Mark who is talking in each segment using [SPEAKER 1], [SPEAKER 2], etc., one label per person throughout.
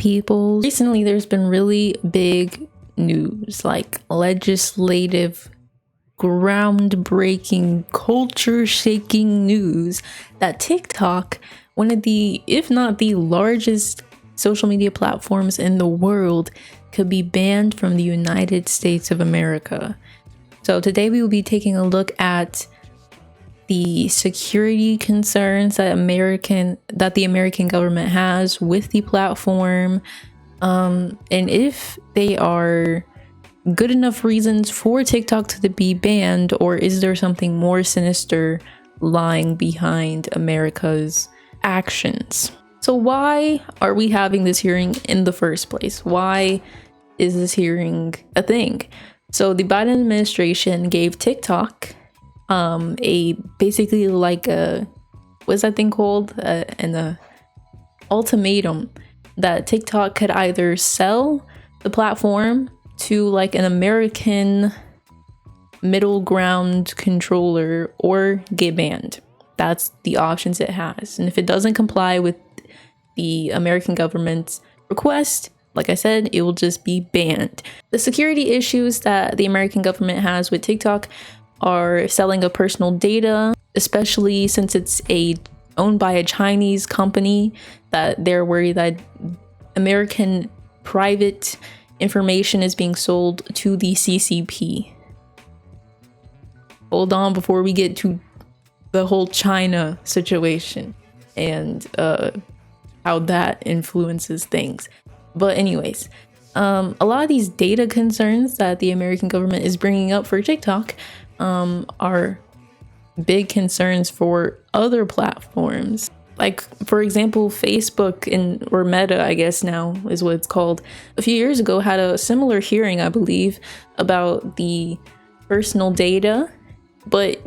[SPEAKER 1] people. Recently, there's been really big news, like legislative, groundbreaking, culture-shaking news that TikTok, one of the, if not the largest social media platforms in the world, could be banned from the United States of America. So today we will be taking a look at the security concerns that the American government has with the platform, and if they are good enough reasons for TikTok to be banned, or is there something more sinister lying behind America's actions? So why are we having this hearing in the first place? Why is this hearing a thing? So the Biden administration gave TikTok basically like a, what's that thing called? An ultimatum that TikTok could either sell the platform to like an American middle ground controller or get banned. That's the options it has. And if it doesn't comply with the American government's request, like I said, it will just be banned. The security issues that the American government has with TikTok are selling of personal data, especially since it's owned by a Chinese company, that they're worried that American private information is being sold to the CCP. Hold on before we get to the whole China situation and how that influences things. But anyways, a lot of these data concerns that the American government is bringing up for TikTok are big concerns for other platforms. Like, for example, Facebook or Meta, I guess now is what it's called, a few years ago had a similar hearing, I believe, about the personal data, but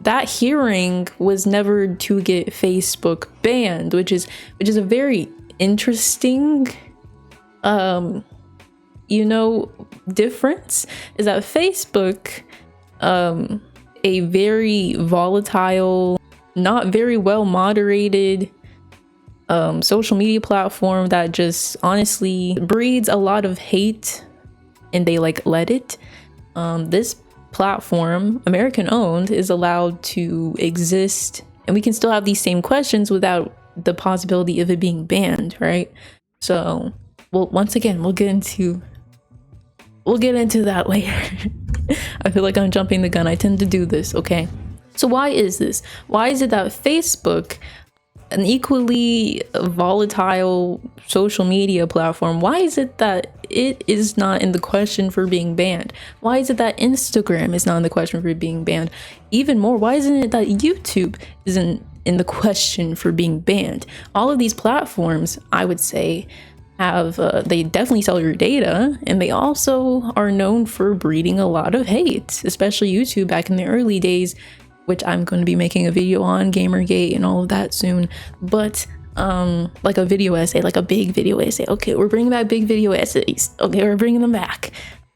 [SPEAKER 1] that hearing was never to get Facebook banned, which is a very interesting difference. Is that Facebook, a very volatile, not very well moderated social media platform that just honestly breeds a lot of hate, and they like let it. This platform, American owned, is allowed to exist, and we can still have these same questions without the possibility of it being banned, right? So, well, once again, we'll get into that later. I feel like I'm jumping the gun. I tend to do this, okay? So why is this? Why is it that Facebook, an equally volatile social media platform, why is it that it is not in the question for being banned? Why is it that Instagram is not in the question for being banned? Even more, why isn't it that YouTube isn't in the question for being banned? All of these platforms, I would say, have they definitely sell your data, and they also are known for breeding a lot of hate, especially YouTube back in the early days, which I'm going to be making a video on, Gamergate and all of that soon. But like a video essay, like a big video essay. Okay, we're bringing back big video essays. Okay, we're bringing them back.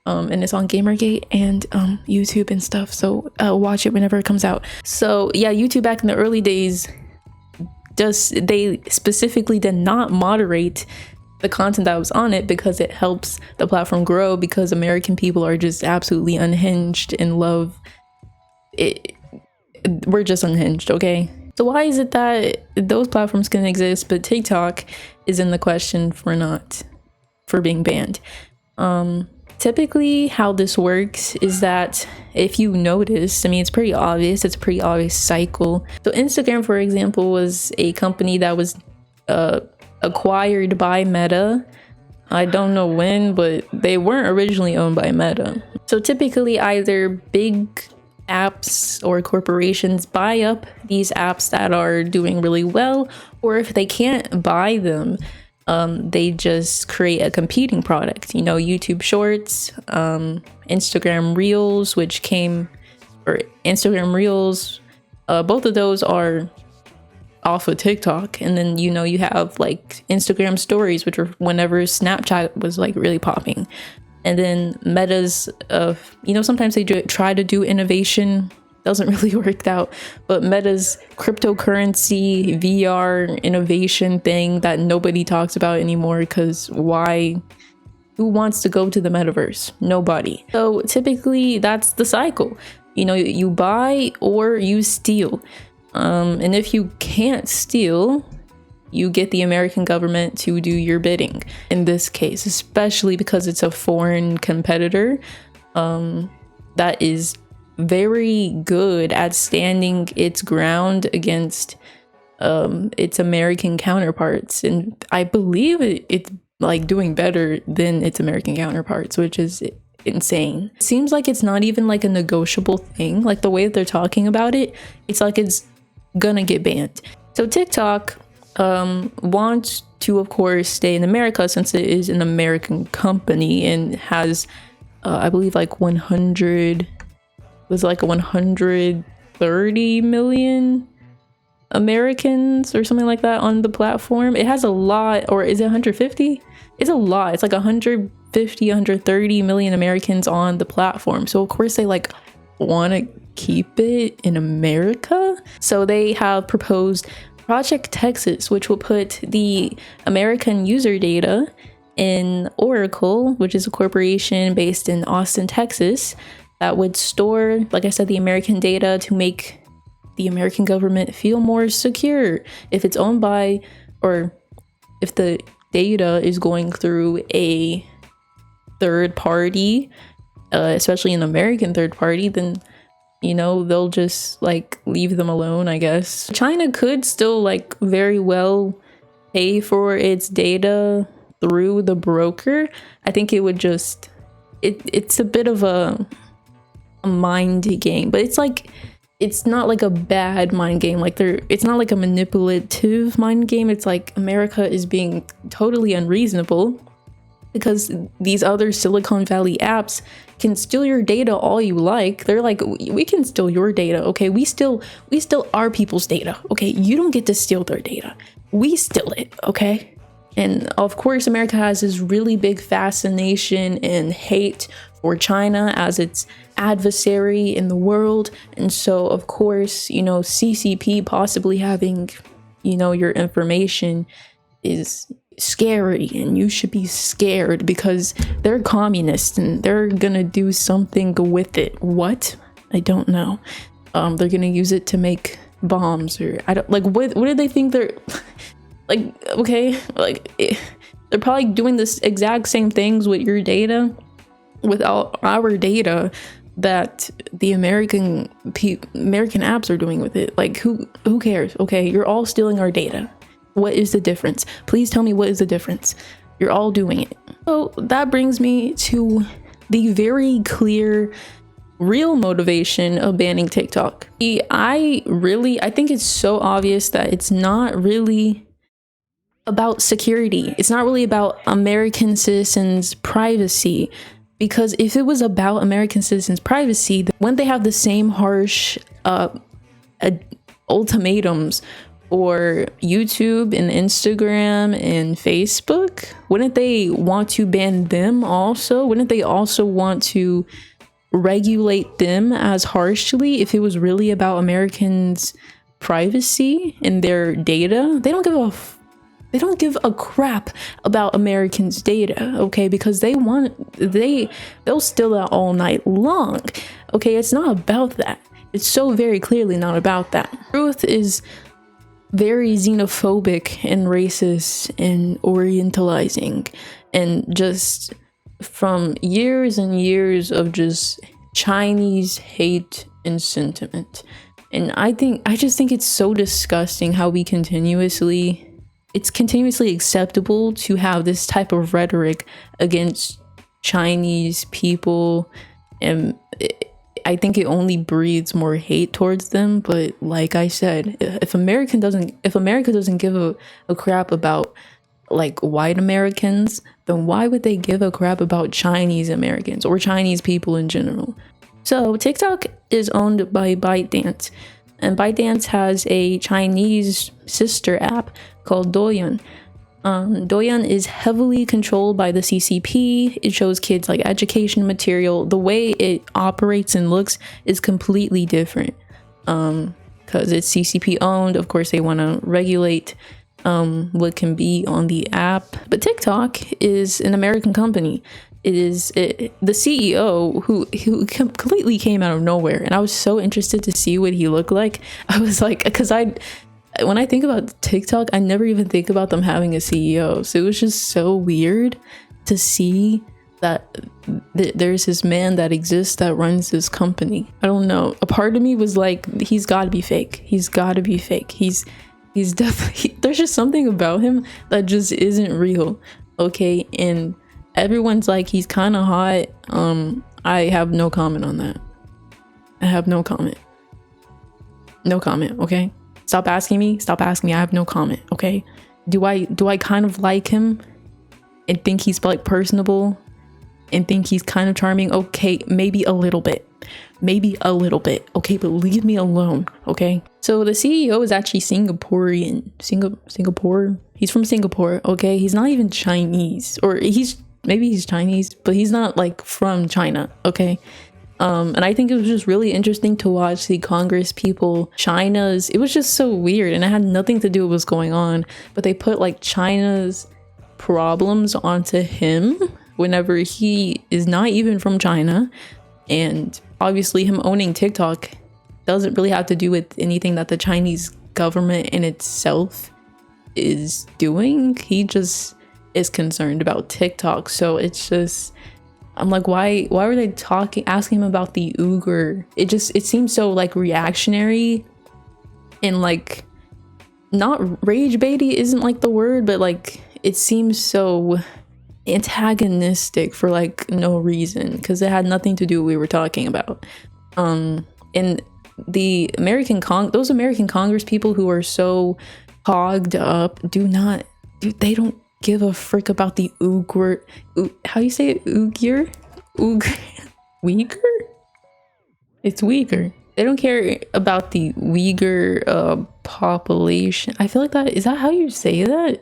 [SPEAKER 1] And it's on Gamergate and YouTube and stuff, so watch it whenever it comes out. So yeah, YouTube back in the early days, they specifically did not moderate the content that was on it because it helps the platform grow, because American people are just absolutely unhinged and love it. We're just unhinged, okay? So why is it that those platforms can exist but TikTok is in the question for being banned? Typically how this works is that, if you notice, I mean, it's a pretty obvious cycle. So Instagram, for example, was a company that was acquired by Meta. I don't know when, but they weren't originally owned by Meta. So typically either big apps or corporations buy up these apps that are doing really well, or if they can't buy them, they just create a competing product. YouTube Shorts, Instagram Reels, both of those are off of TikTok. And then you have like Instagram Stories, which were whenever Snapchat was like really popping. And then Meta's sometimes they try to do innovation doesn't really work out. But Meta's cryptocurrency VR innovation thing that nobody talks about anymore, because why? Who wants to go to the metaverse? Nobody. So typically that's the cycle. You know, you buy or you steal. And if you can't steal, you get the American government to do your bidding. In this case, especially because it's a foreign competitor that is very good at standing its ground against its American counterparts. And I believe it's like doing better than its American counterparts, which is insane. It seems like it's not even like a negotiable thing. Like the way that they're talking about it, it's like it's gonna get banned. So TikTok wants to, of course, stay in America since it is an American company and has I believe like 130 million Americans or something like that on the platform. It has a lot, or is it 150? It's a lot. It's like 150, 130 million Americans on the platform. So of course they like want to keep it in America. So they have proposed Project Texas, which will put the American user data in Oracle, which is a corporation based in Austin, Texas, that would store, like I said, the American data to make the American government feel more secure. If it's owned by, or if the data is going through a third party, especially an American third party, then, you know, they'll just like leave them alone, I guess. China could still like very well pay for its data through the broker. I think it would just, it's a bit of a mind game, but it's like, it's not like a bad mind game. Like it's not like a manipulative mind game. It's like America is being totally unreasonable because these other Silicon Valley apps can steal your data all you like. They're like, we can steal your data, okay? We steal our people's data, okay? You don't get to steal their data. We steal it, okay? And of course, America has this really big fascination and hate for China as its adversary in the world. And so, of course, you know, CCP possibly having, you know, your information is scary, and you should be scared because they're communists and they're gonna do something with it. What? I don't know. They're gonna use it to make bombs, or I don't like, what do they think they're like? Okay, like they're probably doing this exact same things with your data, with all our data that the American apps are doing with it. Like who cares? Okay, you're all stealing our data. What is the difference? Please tell me, what is the difference? You're all doing it. So that brings me to the very clear, real motivation of banning TikTok. I think it's so obvious that it's not really about security. It's not really about American citizens' privacy. Because if it was about American citizens' privacy, then wouldn't they have the same harsh ultimatums for YouTube and Instagram and Facebook? Wouldn't they want to ban them also? Wouldn't they also want to regulate them as harshly if it was really about Americans' privacy and their data? They don't give a crap about Americans' data, okay? Because they'll steal that all night long, okay? It's not about that. It's so very clearly not about that. Truth is very xenophobic and racist and orientalizing, and just from years and years of just Chinese hate and sentiment. And I just think it's so disgusting how it's continuously acceptable to have this type of rhetoric against Chinese people, and I think it only breeds more hate towards them. But like I said, if America doesn't give a crap about like white Americans, then why would they give a crap about Chinese Americans or Chinese people in general? So TikTok is owned by ByteDance, and ByteDance has a Chinese sister app called Douyin. Douyin is heavily controlled by the CCP. It shows kids like education material. The way it operates and looks is completely different. Because it's CCP owned. Of course, they want to regulate what can be on the app. But TikTok is an American company. The CEO who completely came out of nowhere, and I was so interested to see what he looked like. I was like, because when I think about TikTok, I never even think about them having a CEO. So it was just so weird to see that there's this man that exists that runs this company. I don't know. A part of me was like, he's got to be fake. He's got to be fake. He's definitely, there's just something about him that just isn't real. Okay. And everyone's like, he's kind of hot. I have no comment on that. I have no comment. No comment. Okay. Stop asking me. I have no comment. Okay. Do I kind of like him and think he's like personable and think he's kind of charming? Okay. Maybe a little bit. Okay. But leave me alone. Okay. So the CEO is actually Singaporean. Singapore. He's from Singapore. Okay. He's not even Chinese, or maybe he's Chinese, but he's not like from China. Okay. And I think it was just really interesting to watch the Congress people, it was just so weird, and it had nothing to do with what's going on, but they put like China's problems onto him whenever he is not even from China. And obviously him owning TikTok doesn't really have to do with anything that the Chinese government in itself is doing. He just is concerned about TikTok. So it's just, I'm like, why were they asking him about the Uyghur? It seems so like reactionary and like, not rage baity isn't like the word, but like it seems so antagonistic for like no reason, because it had nothing to do with what we were talking about. And the those American Congress people who are so hogged up they don't give a frick about the Uyghur. How do you say it? Uyghur? Uyghur? It's Uyghur. They don't care about the Uyghur population. I feel like is that how you say that?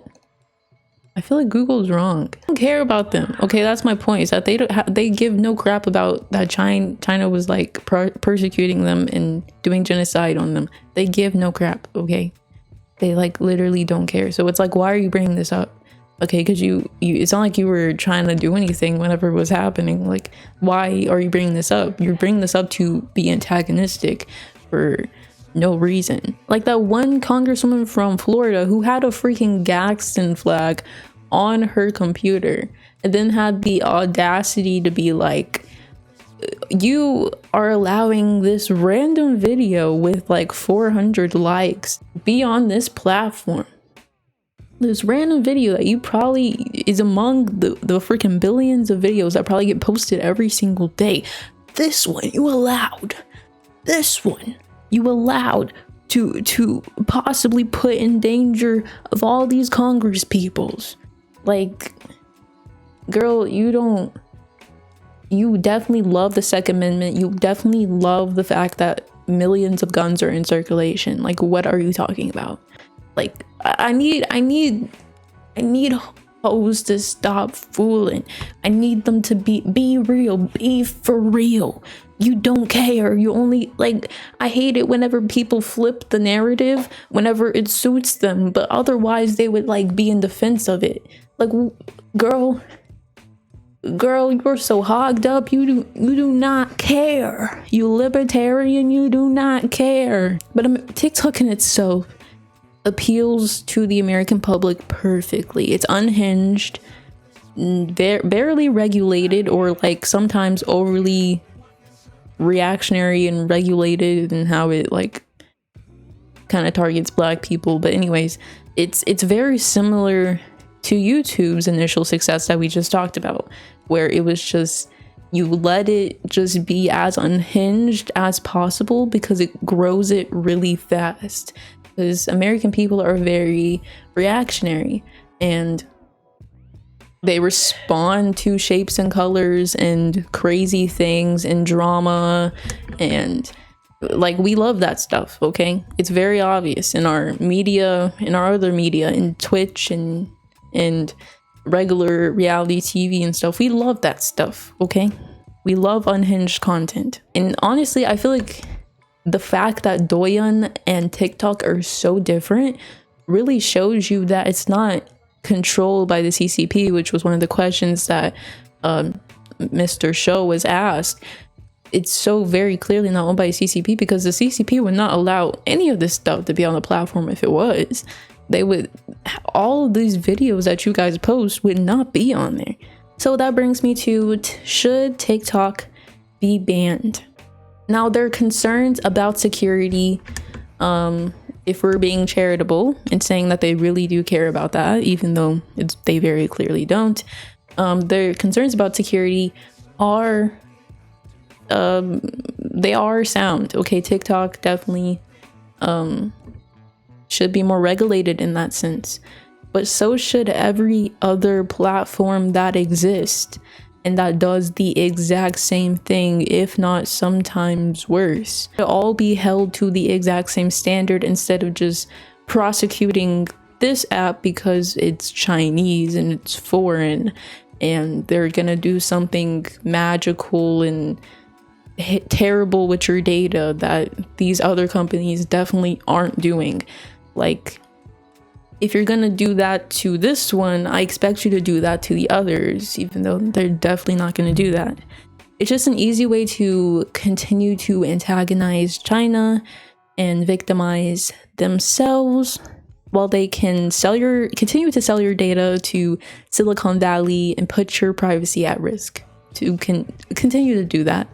[SPEAKER 1] I feel like Google's wrong. They don't care about them. Okay, that's my point. Is that they give no crap about that China was like persecuting them and doing genocide on them. They give no crap. Okay, they like literally don't care. So it's like, why are you bringing this up? Okay, because you it's not like you were trying to do anything whenever it was happening. Like, why are you bringing this up? You're bringing this up to be antagonistic for no reason. Like that one congresswoman from Florida who had a freaking Gadsden flag on her computer and then had the audacity to be like, you are allowing this random video with like 400 likes be on this platform. This random video that you probably is among the freaking billions of videos that probably get posted every single day. This one you allowed to possibly put in danger of all these Congress peoples. Like, girl, you definitely love the Second Amendment. You definitely love the fact that millions of guns are in circulation. Like, what are you talking about? Like, I need hoes to stop fooling. I need them to be real, be for real. You don't care. You only, like, I hate it whenever people flip the narrative whenever it suits them, but otherwise they would like be in defense of it. Like, girl, you're so hogged up. You do not care. You libertarian, you do not care. But TikTok in itself appeals to the American public perfectly. It's unhinged, barely regulated, or like sometimes overly reactionary and regulated in how it like kind of targets Black people. But anyways, it's very similar to YouTube's initial success that we just talked about, where it was just, you let it just be as unhinged as possible because it grows it really fast. Because American people are very reactionary and they respond to shapes and colors and crazy things and drama, and like, we love that stuff. Okay, it's very obvious in our media, in our other media, in Twitch and and regular reality TV and stuff. We love that stuff, okay? We love unhinged content. And honestly, I feel like the fact that Douyin and TikTok are so different really shows you that it's not controlled by the CCP, which was one of the questions that Mr. Show was asked. It's so very clearly not owned by CCP, because the CCP would not allow any of this stuff to be on the platform. If it was, they would, all of these videos that you guys post would not be on there. So that brings me to, should TikTok be banned? Now, there are concerns about security, if we're being charitable and saying that they really do care about that, even though they very clearly don't. Their concerns about security are they are sound. Okay, TikTok definitely should be more regulated in that sense, but so should every other platform that exists and that does the exact same thing, if not sometimes worse. To all be held to the exact same standard, instead of just prosecuting this app because it's Chinese and it's foreign and they're gonna do something magical and terrible with your data that these other companies definitely aren't doing. Like, if you're gonna do that to this one, I expect you to do that to the others, even though they're definitely not gonna do that. It's just an easy way to continue to antagonize China and victimize themselves, while they can continue to sell your data to Silicon Valley and put your privacy at risk to continue to do that,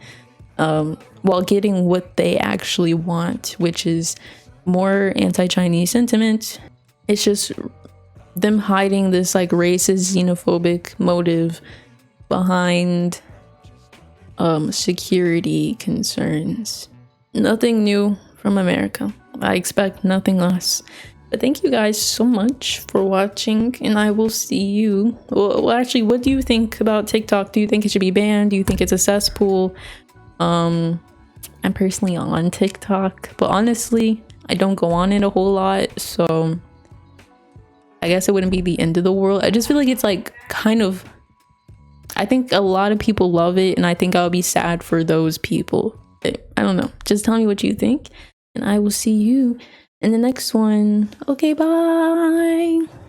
[SPEAKER 1] while getting what they actually want, which is more anti-Chinese sentiment. It's just them hiding this like racist, xenophobic motive behind security concerns. Nothing new from America. I expect nothing less. But thank you guys so much for watching, and I will see you. Well, actually, what do you think about TikTok? Do you think it should be banned? Do you think it's a cesspool? I'm personally on TikTok, but honestly, I don't go on it a whole lot, so I guess it wouldn't be the end of the world. I just feel like it's like kind of, I think a lot of people love it, and I think I'll be sad for those people. I don't know. Just tell me what you think, and I will see you in the next one. Okay, bye.